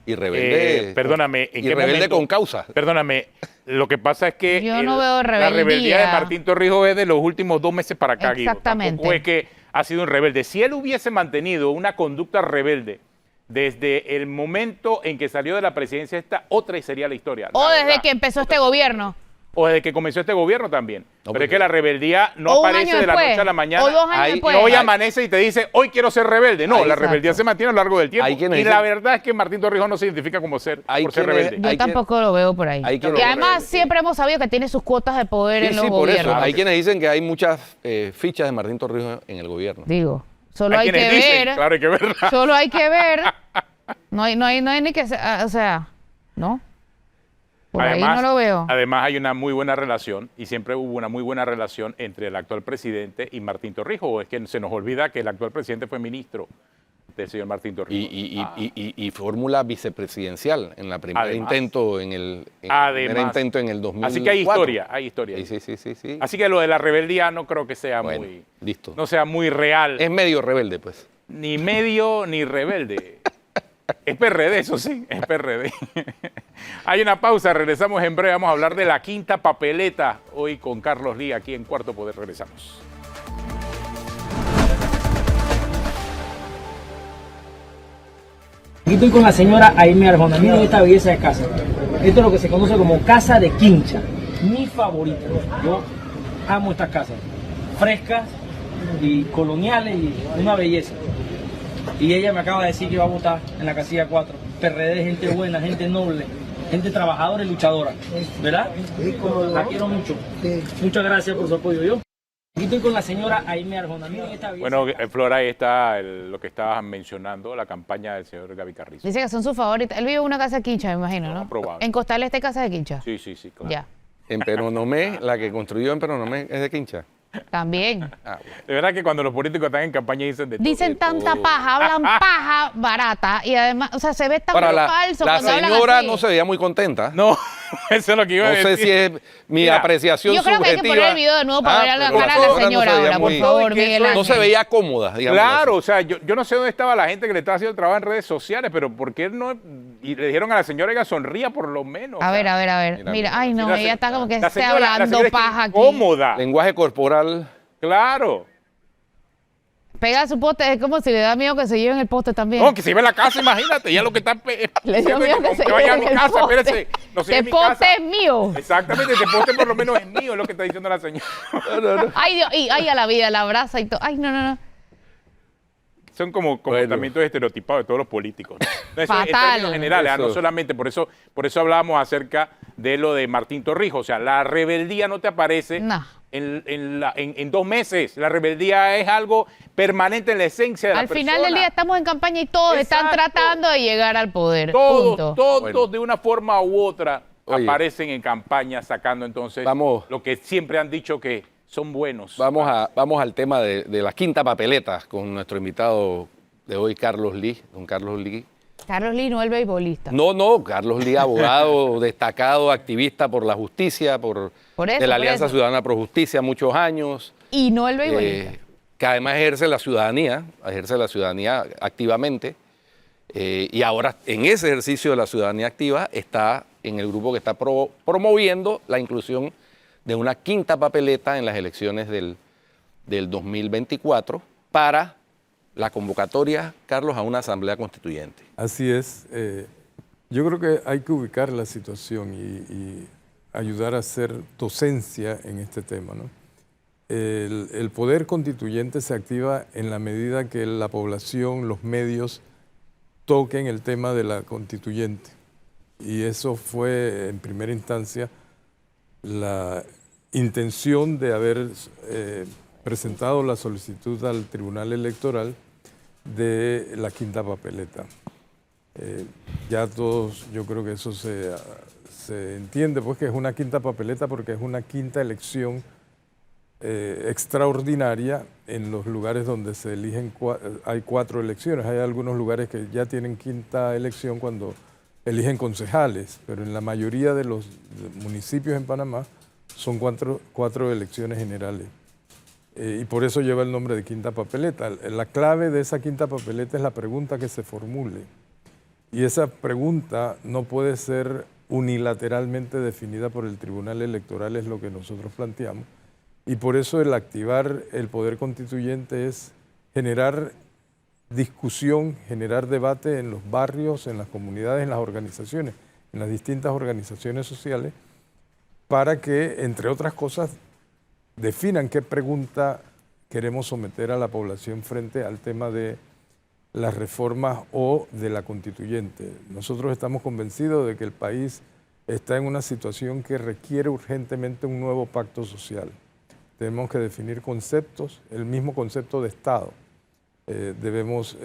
Y rebelde. Perdóname, ¿en y qué rebelde momento? con causa. Perdóname, lo que pasa es que Yo no veo la rebeldía. rebeldía de Martín Torrijos es de los últimos 2 meses para acá, Guido. Exactamente. Tampoco es que ha sido un rebelde. Si él hubiese mantenido una conducta rebelde desde el momento en que salió de la presidencia, esta otra sería la historia. O La desde verdad. que empezó este gobierno. o desde que comenzó este gobierno también. No, pero es que la rebeldía no o un aparece año de la después, noche a la mañana. o 2 años Hay- después. Y hoy amanece y te dice, hoy quiero ser rebelde. No, la Exacto. rebeldía se mantiene a lo largo del tiempo. Hay quienes Y dicen- la verdad es que Martín Torrijos no se identifica como por ser quienes- rebelde. Yo hay que- tampoco lo veo por ahí. hay que- Y además siempre hemos sabido que tiene sus cuotas de poder en los Sí, por eso. gobiernos. Hay quienes dicen que hay muchas fichas de Martín Torrijos en el gobierno. Digo, solo hay que quienes dicen, ver. claro, hay que verla. Solo hay que ver. No hay ni que... O sea, ¿no? Por ahí no lo veo. Además hay una muy buena relación, y siempre hubo una muy buena relación entre el actual presidente y Martín Torrijos. O es que se nos olvida que el actual presidente fue ministro del señor Martín Torrijos. Y fórmula vicepresidencial en la primer Además. intento en el Además. primer intento en el 2004. Así que hay historia, hay historia. Sí. Así que lo de la rebeldía no creo que sea Bueno, muy, listo. no sea muy real, Es medio rebelde, pues. ni medio ni rebelde. Es PRD, eso sí, es PRD. Hay una pausa, regresamos en breve, vamos a hablar de la quinta papeleta hoy con Carlos Lee aquí en Cuarto Poder, regresamos. Aquí estoy con la señora Aime Arjona. Miren esta belleza de casa. Esto es lo que se conoce como casa de quincha. Mi favorita. Yo amo estas casas. Frescas y coloniales y una belleza. Y ella me acaba de decir que va a votar en la casilla 4. PRD, gente buena, gente noble, gente trabajadora y luchadora. ¿Verdad? La quiero mucho. Muchas gracias por su apoyo. Yo. Aquí estoy con la señora Aime Arjona. Miren esta belleza. Bueno, Flora, ahí está lo que estabas mencionando, la campaña del señor Gaby Carrizo. Dice que son sus favoritas. Él vive en una casa de quincha, me imagino, ¿no? Probable. En Costal Este, casa de quincha. Sí, claro. Ya. En Peronomé, la que construyó en Peronomé es de Quincha. También. Ah, bueno. De verdad que cuando los políticos están en campaña dicen de todo. Dicen tanta paja, hablan paja barata y además, o sea, se ve tan Ahora, falso la cuando hablan señora así. no se veía muy contenta. No, eso es lo que iba a No decir. sé si es mi Mira, apreciación Yo creo que hay que subjetiva. poner el video de nuevo para ver la pero cara de la no se señora veía ahora, por muy- favor, No, que Miguel eso No Ángel. se veía cómoda, digamos. Claro, o sea, yo no sé dónde estaba la gente que le estaba haciendo el trabajo en redes sociales, pero ¿por qué no? Y le dijeron a la señora que sonría por lo menos. A ver, a ver, a ver. Mira, Mira, ay no, la ella está como que la esté señora- la hablando señora está paja aquí. incómoda. Lenguaje corporal. Claro. Pega su poste, es como si le da miedo que se lleven el poste también. No, que se iba a la casa, imagínate, ya lo que está... Le dio miedo que se vaya a mi lleven el casa, poste. espérese. No sé, Este en mi poste casa. es mío. Exactamente, este poste por lo menos es mío, es lo que está diciendo la señora. Ay, Dios, y ay, a la vida, la abraza y todo. Ay, no. Son como comportamientos estereotipados de todos los políticos, ¿no? Eso en Fatal. términos generales, no Eso. solamente, por eso hablábamos acerca de lo de Martín Torrijos. O sea, la rebeldía no te aparece No. en 2 meses. La rebeldía es algo permanente en la esencia de la Al persona. final del día estamos en campaña y todos están Exacto. tratando de llegar al poder. Todos Punto. Bueno. de una forma u otra Oye. aparecen en campaña sacando entonces Vamos. lo que siempre han dicho que son buenos. Vamos al tema de la quinta papeleta con nuestro invitado de hoy, Carlos Lee. Don Carlos Lee. Carlos Lino, el beisbolista. No, Carlos Lee, abogado destacado, activista por la justicia, Por eso, de la por Alianza eso. Ciudadana Pro Justicia, muchos años. Y no el beisbolista. Que además ejerce la ciudadanía activamente, y ahora en ese ejercicio de la ciudadanía activa está en el grupo que está promoviendo la inclusión de una quinta papeleta en las elecciones del 2024 para la convocatoria, Carlos, a una asamblea constituyente. Así es. Yo creo que hay que ubicar la situación y ayudar a hacer docencia en este tema, ¿no? El poder constituyente se activa en la medida que la población, los medios, toquen el tema de la constituyente. Y eso fue, en primera instancia, la intención de haber presentado la solicitud al Tribunal Electoral de la quinta papeleta. Ya todos, yo creo que eso se entiende, pues que es una quinta papeleta porque es una quinta elección extraordinaria en los lugares donde se eligen, hay 4 elecciones. Hay algunos lugares que ya tienen quinta elección cuando eligen concejales, pero en la mayoría de los municipios en Panamá son 4 elecciones generales. Y por eso lleva el nombre de quinta papeleta. La clave de esa quinta papeleta es la pregunta que se formule. Y esa pregunta no puede ser unilateralmente definida por el Tribunal Electoral, es lo que nosotros planteamos. Y por eso el activar el poder constituyente es generar discusión, generar debate en los barrios, en las comunidades, en las organizaciones, en las distintas organizaciones sociales, para que, entre otras cosas, definan qué pregunta queremos someter a la población frente al tema de las reformas o de la constituyente. Nosotros estamos convencidos de que el país está en una situación que requiere urgentemente un nuevo pacto social. Tenemos que definir conceptos, el mismo concepto de Estado. Debemos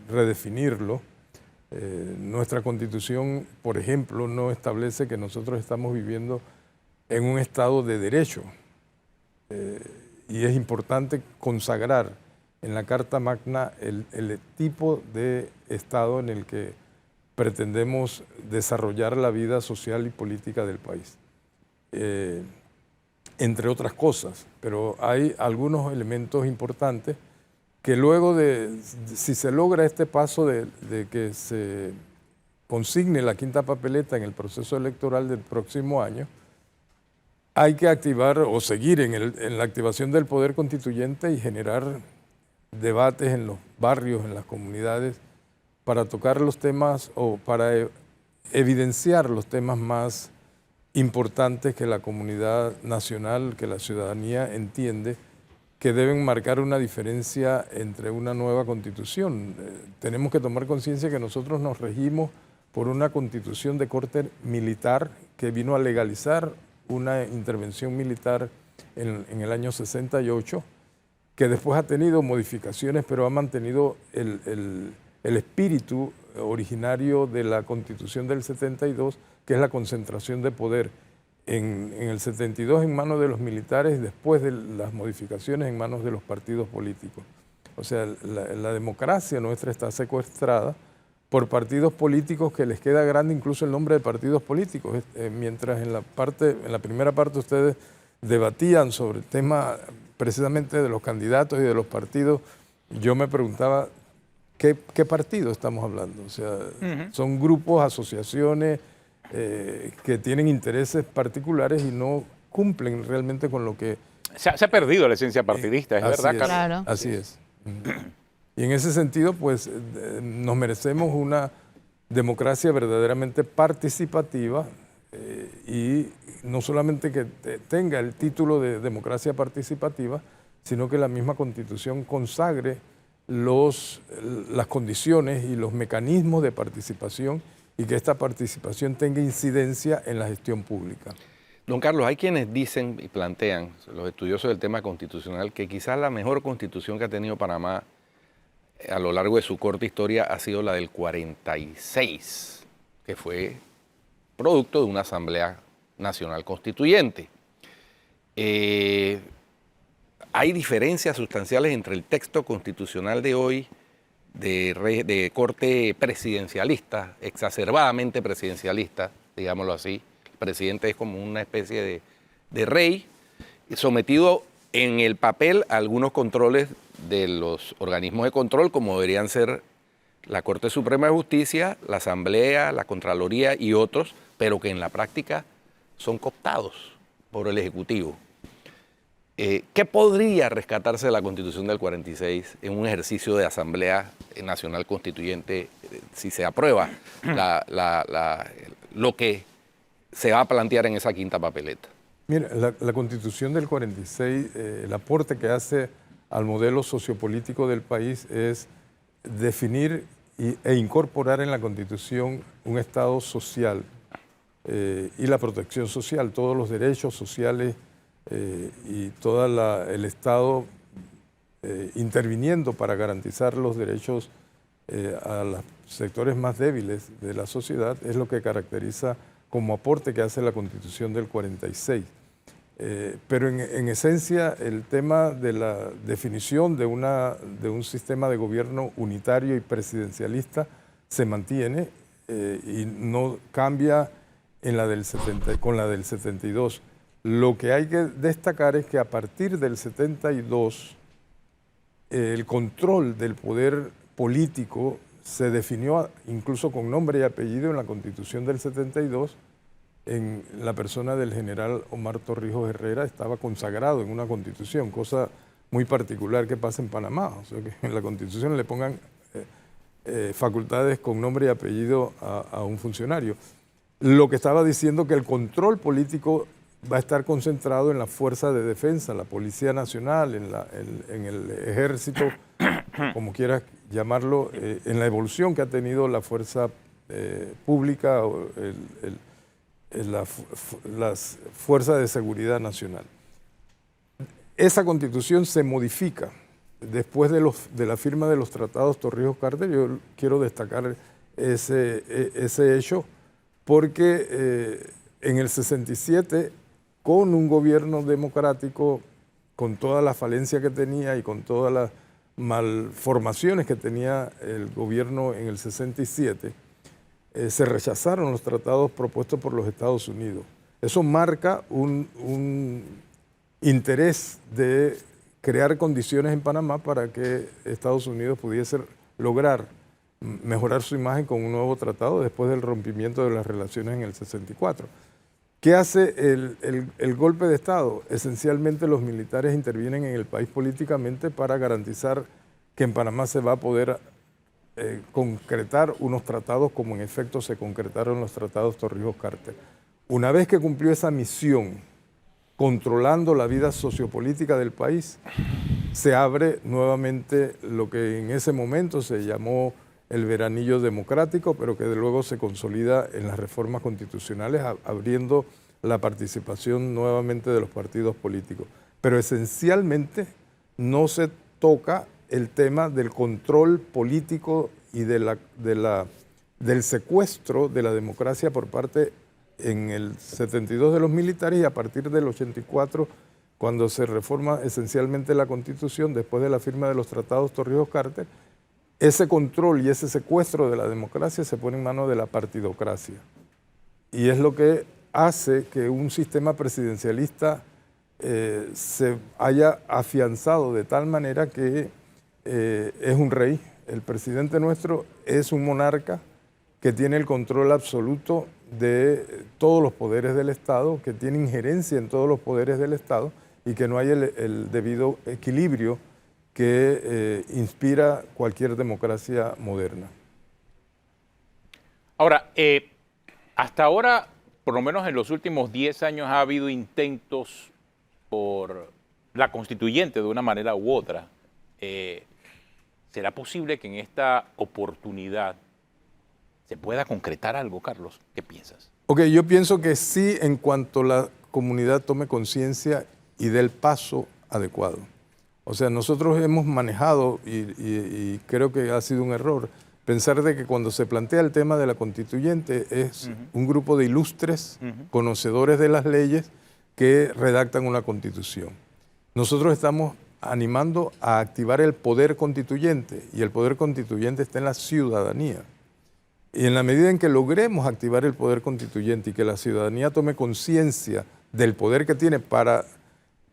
redefinirlo. Nuestra Constitución, por ejemplo, no establece que nosotros estamos viviendo en un Estado de derecho. Y es importante consagrar en la Carta Magna el tipo de Estado en el que pretendemos desarrollar la vida social y política del país. Entre otras cosas, pero hay algunos elementos importantes que luego si se logra este paso de que se consigne la quinta papeleta en el proceso electoral del próximo año, hay que activar o seguir en la activación del poder constituyente y generar debates en los barrios, en las comunidades, para tocar los temas o para evidenciar los temas más importantes que la comunidad nacional, que la ciudadanía entiende que deben marcar una diferencia entre una nueva constitución. Tenemos que tomar conciencia que nosotros nos regimos por una constitución de corte militar que vino a legalizar una intervención militar en el año 68, que después ha tenido modificaciones, pero ha mantenido el espíritu originario de la Constitución del 72, que es la concentración de poder en el 72 en manos de los militares y después de las modificaciones en manos de los partidos políticos. O sea, la democracia nuestra está secuestrada por partidos políticos que les queda grande incluso el nombre de partidos políticos. Mientras en la primera parte ustedes debatían sobre el tema precisamente de los candidatos y de los partidos, yo me preguntaba qué partido estamos hablando. O sea, son grupos, asociaciones que tienen intereses particulares y no cumplen realmente con lo que... Se ha perdido la esencia partidista, es verdad, Carlos. Claro. Así es. Y en ese sentido, pues, nos merecemos una democracia verdaderamente participativa y no solamente que tenga el título de democracia participativa, sino que la misma Constitución consagre las condiciones y los mecanismos de participación y que esta participación tenga incidencia en la gestión pública. Don Carlos, hay quienes dicen y plantean, los estudiosos del tema constitucional, que quizás la mejor constitución que ha tenido Panamá a lo largo de su corta historia ha sido la del 46, que fue producto de una Asamblea Nacional Constituyente. Hay diferencias sustanciales entre el texto constitucional de hoy, de corte presidencialista, exacerbadamente presidencialista, digámoslo así. El presidente es como una especie de rey, sometido en el papel a algunos controles de los organismos de control, como deberían ser la Corte Suprema de Justicia, la Asamblea, la Contraloría y otros, pero que en la práctica son cooptados por el Ejecutivo. ¿Qué podría rescatarse de la Constitución del 46 en un ejercicio de Asamblea Nacional Constituyente si se aprueba lo que se va a plantear en esa quinta papeleta? Mira, la Constitución del 46, el aporte que hace al modelo sociopolítico del país es definir e incorporar en la Constitución un Estado social y la protección social, todos los derechos sociales y todo el Estado interviniendo para garantizar los derechos a los sectores más débiles de la sociedad, es lo que caracteriza como aporte que hace la Constitución del 46. Pero en esencia el tema de la definición de un sistema de gobierno unitario y presidencialista se mantiene y no cambia con la del 72. Lo que hay que destacar es que a partir del 72 el control del poder político se definió incluso con nombre y apellido en la Constitución del 72, en la persona del general Omar Torrijos Herrera, estaba consagrado en una Constitución, cosa muy particular que pasa en Panamá, o sea que en la Constitución le pongan facultades con nombre y apellido a un funcionario. Lo que estaba diciendo que el control político va a estar concentrado en la Fuerza de Defensa, la Policía Nacional, en el Ejército, como quieras llamarlo, en la evolución que ha tenido la fuerza pública, las fuerzas de seguridad nacional. Esa constitución se modifica después de la firma de los tratados Torrijos-Carter. Yo quiero destacar ese hecho porque en el 67, con un gobierno democrático, con toda la falencia que tenía y con todas las malformaciones que tenía el gobierno en el 67, se rechazaron los tratados propuestos por los Estados Unidos. Eso marca un interés de crear condiciones en Panamá para que Estados Unidos pudiese lograr mejorar su imagen con un nuevo tratado después del rompimiento de las relaciones en el 64. ¿Qué hace el golpe de Estado? Esencialmente los militares intervienen en el país políticamente para garantizar que en Panamá se va a poder concretar unos tratados como en efecto se concretaron los tratados Torrijos-Carter. Una vez que cumplió esa misión, controlando la vida sociopolítica del país, se abre nuevamente lo que en ese momento se llamó el veranillo democrático, pero que de luego se consolida en las reformas constitucionales, abriendo la participación nuevamente de los partidos políticos. Pero esencialmente no se toca el tema del control político y del secuestro de la democracia por parte en el 72 de los militares y a partir del 84, cuando se reforma esencialmente la Constitución, después de la firma de los tratados Torrijos-Carter, ese control y ese secuestro de la democracia se pone en manos de la partidocracia. Y es lo que hace que un sistema presidencialista se haya afianzado de tal manera que es un rey. El presidente nuestro es un monarca que tiene el control absoluto de todos los poderes del Estado, que tiene injerencia en todos los poderes del Estado y que no hay el debido equilibrio que inspira cualquier democracia moderna. Ahora, hasta ahora, por lo menos en los últimos 10 años, ha habido intentos por la constituyente de una manera u otra. ¿Será posible que en esta oportunidad se pueda concretar algo, Carlos? ¿Qué piensas? Ok, yo pienso que sí, en cuanto la comunidad tome conciencia y dé el paso adecuado. O sea, nosotros hemos manejado, y creo que ha sido un error, pensar de que cuando se plantea el tema de la constituyente es un grupo de ilustres, conocedores de las leyes, que redactan una constitución. Nosotros estamos animando a activar el poder constituyente, y el poder constituyente está en la ciudadanía. Y en la medida en que logremos activar el poder constituyente y que la ciudadanía tome conciencia del poder que tiene para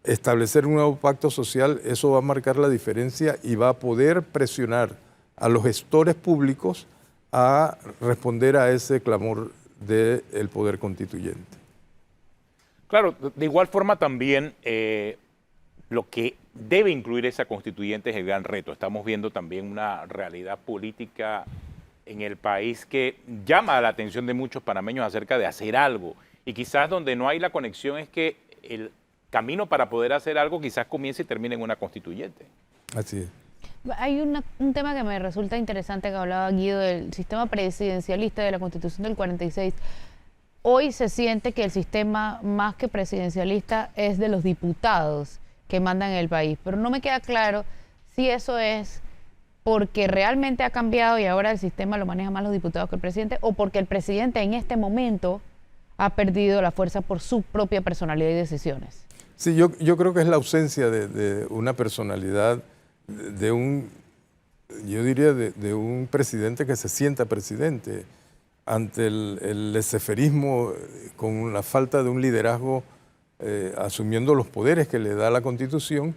establecer un nuevo pacto social, eso va a marcar la diferencia y va a poder presionar a los gestores públicos a responder a ese clamor del poder constituyente. Claro, de igual forma también lo que debe incluir esa constituyente es el gran reto. Estamos viendo también una realidad política en el país que llama la atención de muchos panameños acerca de hacer algo. Y quizás donde no hay la conexión es que el camino para poder hacer algo quizás comience y termine en una constituyente. Así es. Hay un tema que me resulta interesante que hablaba Guido del sistema presidencialista de la Constitución del 46. Hoy se siente que el sistema más que presidencialista es de los diputados que mandan en el país, pero no me queda claro si eso es porque realmente ha cambiado y ahora el sistema lo manejan más los diputados que el presidente, o porque el presidente en este momento ha perdido la fuerza por su propia personalidad y decisiones. Sí, yo creo que es la ausencia de una personalidad, yo diría de un presidente que se sienta presidente ante el laissez-fairismo, con la falta de un liderazgo, asumiendo los poderes que le da la Constitución.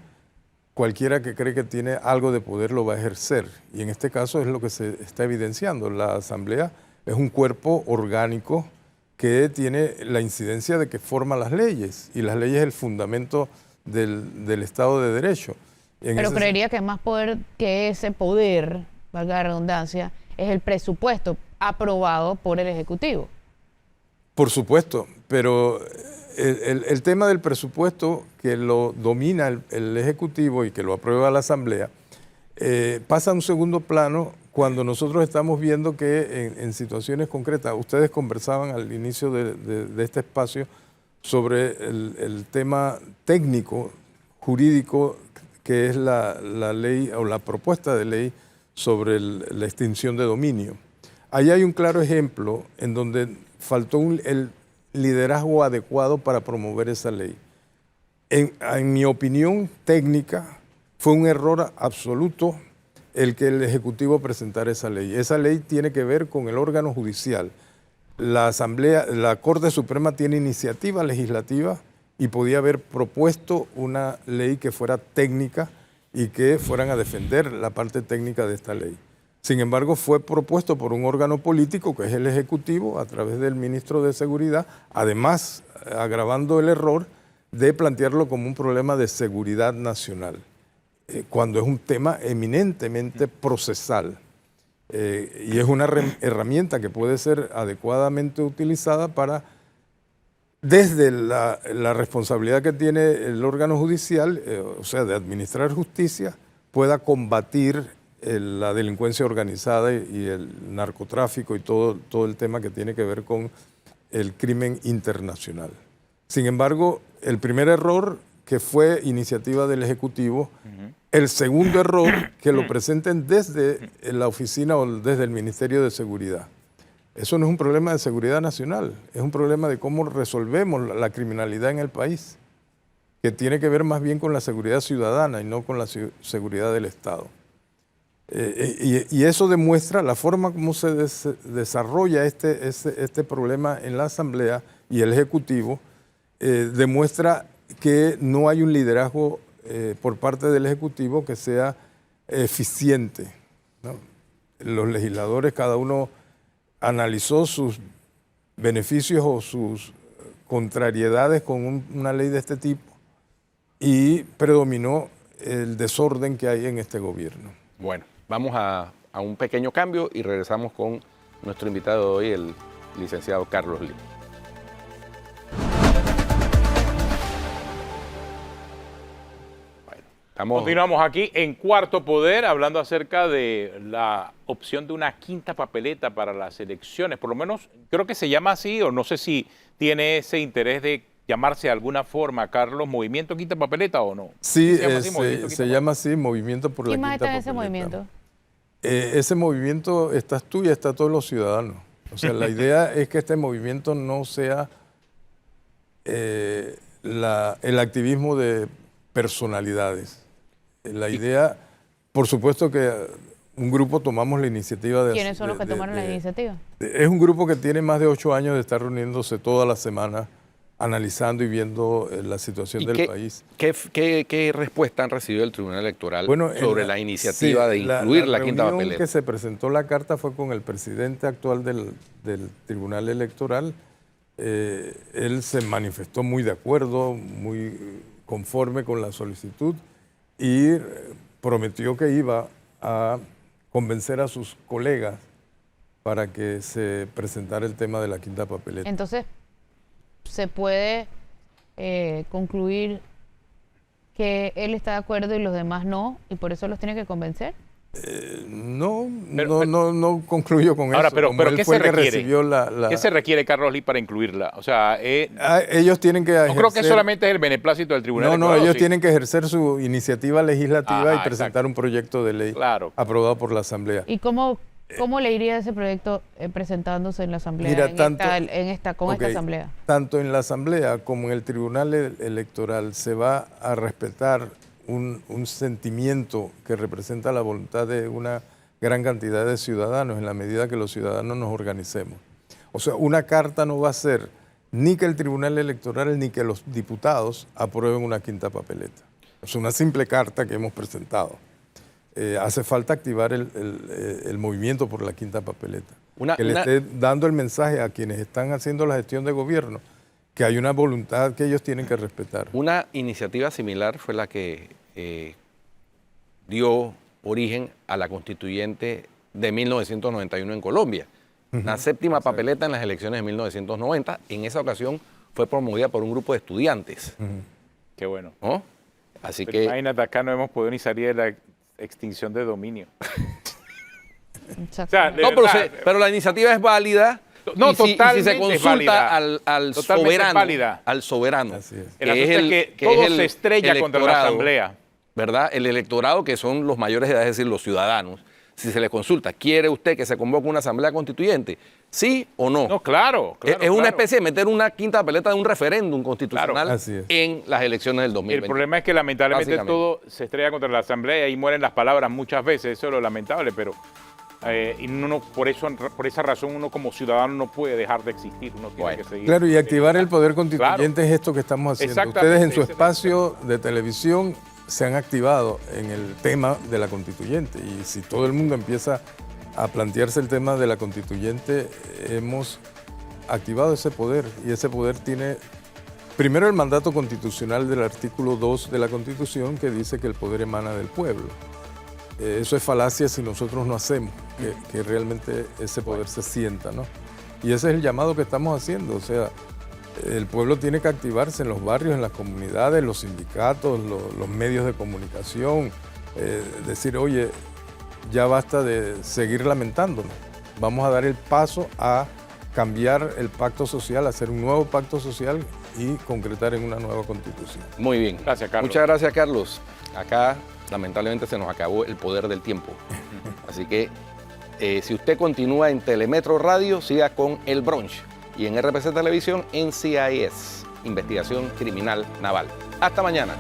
Cualquiera que cree que tiene algo de poder lo va a ejercer. Y en este caso es lo que se está evidenciando. La Asamblea es un cuerpo orgánico que tiene la incidencia de que forma las leyes. Y las leyes es el fundamento del Estado de Derecho. Pero creería que más poder que ese poder, valga la redundancia, es el presupuesto aprobado por el Ejecutivo. Por supuesto, pero el tema del presupuesto que lo domina el Ejecutivo y que lo aprueba la Asamblea, pasa a un segundo plano cuando nosotros estamos viendo que en situaciones concretas, ustedes conversaban al inicio de este espacio sobre el tema técnico, jurídico, que es la ley o la propuesta de ley sobre la extinción de dominio. Ahí hay un claro ejemplo en donde faltó el liderazgo adecuado para promover esa ley. En mi opinión técnica, fue un error absoluto el que el Ejecutivo presentara esa ley. Esa ley tiene que ver con el órgano judicial. La Asamblea, la Corte Suprema tiene iniciativa legislativa y podía haber propuesto una ley que fuera técnica y que fueran a defender la parte técnica de esta ley. Sin embargo, fue propuesto por un órgano político, que es el Ejecutivo, a través del Ministro de Seguridad, además agravando el error de plantearlo como un problema de seguridad nacional, cuando es un tema eminentemente procesal. Y es una herramienta que puede ser adecuadamente utilizada para, desde la responsabilidad que tiene el órgano judicial, o sea, de administrar justicia, pueda combatir la delincuencia organizada y el narcotráfico y todo el tema que tiene que ver con el crimen internacional. Sin embargo, el primer error, que fue iniciativa del Ejecutivo, el segundo error, que lo presenten desde la oficina o desde el Ministerio de Seguridad. Eso no es un problema de seguridad nacional, es un problema de cómo resolvemos la criminalidad en el país, que tiene que ver más bien con la seguridad ciudadana y no con la seguridad del Estado. Y eso demuestra la forma como se desarrolla este problema en la Asamblea y el Ejecutivo, demuestra que no hay un liderazgo por parte del Ejecutivo que sea eficiente, ¿no? Los legisladores, cada uno analizó sus beneficios o sus contrariedades con una ley de este tipo y predominó el desorden que hay en este gobierno. Bueno, vamos a un pequeño cambio y regresamos con nuestro invitado de hoy, el licenciado Carlos Lee. Continuamos aquí en Cuarto Poder, hablando acerca de la opción de una quinta papeleta para las elecciones. Por lo menos creo que se llama así, o no sé si tiene ese interés de llamarse de alguna forma, Carlos, ¿Movimiento Quinta Papeleta o no? Sí, se llama así, Movimiento por la Quinta Papeleta. ¿Quién más está en ese movimiento? Ese movimiento estás tú y está todos los ciudadanos. O sea, la idea es que este movimiento no sea el activismo de personalidades. La idea, por supuesto que un grupo tomamos la iniciativa de... ¿Quiénes son los que tomaron la iniciativa? Es un grupo que tiene más de 8 años de estar reuniéndose toda la semana, analizando y viendo la situación del país. ¿Qué respuesta han recibido el Tribunal Electoral sobre la iniciativa de incluir la quinta papeleta? La reunión que se presentó la carta fue con el presidente actual del Tribunal Electoral. Él se manifestó muy de acuerdo, muy conforme con la solicitud y prometió que iba a convencer a sus colegas para que se presentara el tema de la quinta papeleta. Entonces, ¿se puede concluir que él está de acuerdo y los demás no, y por eso los tiene que convencer? No concluyo con ahora, eso. Pero ¿qué se requiere? ¿Qué se requiere, Carlos Lee, para incluirla? O sea, ellos tienen que ejercer... No creo que solamente es el beneplácito del Tribunal Electoral. No, ellos tienen que ejercer su iniciativa legislativa y presentar un proyecto de ley aprobado por la Asamblea. ¿Y cómo le iría ese proyecto presentándose en la Asamblea, con esta Asamblea? Tanto en la Asamblea como en el Tribunal Electoral se va a respetar un sentimiento que representa la voluntad de una gran cantidad de ciudadanos en la medida que los ciudadanos nos organicemos. O sea, una carta no va a ser ni que el Tribunal Electoral ni que los diputados aprueben una quinta papeleta. Es una simple carta que hemos presentado. Hace falta activar el movimiento por la quinta papeleta. Le esté dando el mensaje a quienes están haciendo la gestión de gobierno que hay una voluntad que ellos tienen que respetar. Una iniciativa similar fue la que dio origen a la constituyente de 1991 en Colombia. La séptima papeleta en las elecciones de 1990, en esa ocasión fue promovida por un grupo de estudiantes, Qué bueno. ¿no? Así Pero que... imagínate, acá no hemos podido ni salir de la extinción de dominio. Exacto. O sea, de No, verdad, pero la iniciativa es válida. No, y si se totalmente es consulta válida. al Totalmente soberano, válida. al soberano, Así es. el asunto es que todo se estrella contra la electorado, Asamblea. ¿verdad? El electorado, que son los mayores de edad, es decir, los ciudadanos. Si se le consulta, ¿quiere usted que se convoque una asamblea constituyente? ¿Sí o no? No, claro. Es una especie de meter una quinta papeleta de un referéndum constitucional Claro. Así es. en las elecciones del 2020. El problema es que lamentablemente Básicamente. todo se estrella contra la Asamblea y ahí mueren las palabras muchas veces, eso es lo lamentable, pero y por esa razón uno como ciudadano no puede dejar de existir, uno tiene Bueno. que seguir. Claro, y activar el poder constituyente es esto que estamos haciendo. Exactamente, Ustedes en su ese es el espacio de televisión se han activado en el tema de la constituyente y si todo el mundo empieza a plantearse el tema de la constituyente, hemos activado ese poder y ese poder tiene primero el mandato constitucional del artículo 2 de la Constitución que dice que el poder emana del pueblo. Eso es falacia si nosotros no hacemos que realmente ese poder se sienta, ¿no? Y ese es el llamado que estamos haciendo, o sea, el pueblo tiene que activarse en los barrios, en las comunidades, los sindicatos, los medios de comunicación, decir, oye, ya basta de seguir lamentándonos, vamos a dar el paso a cambiar el pacto social, hacer un nuevo pacto social y concretar en una nueva constitución. Muy bien. Gracias, Carlos. Muchas gracias, Carlos. Acá, lamentablemente, se nos acabó el poder del tiempo. Así que, si usted continúa en Telemetro Radio, siga con El Brunch. Y en RPC Televisión, NCIS, Investigación Criminal Naval. Hasta mañana.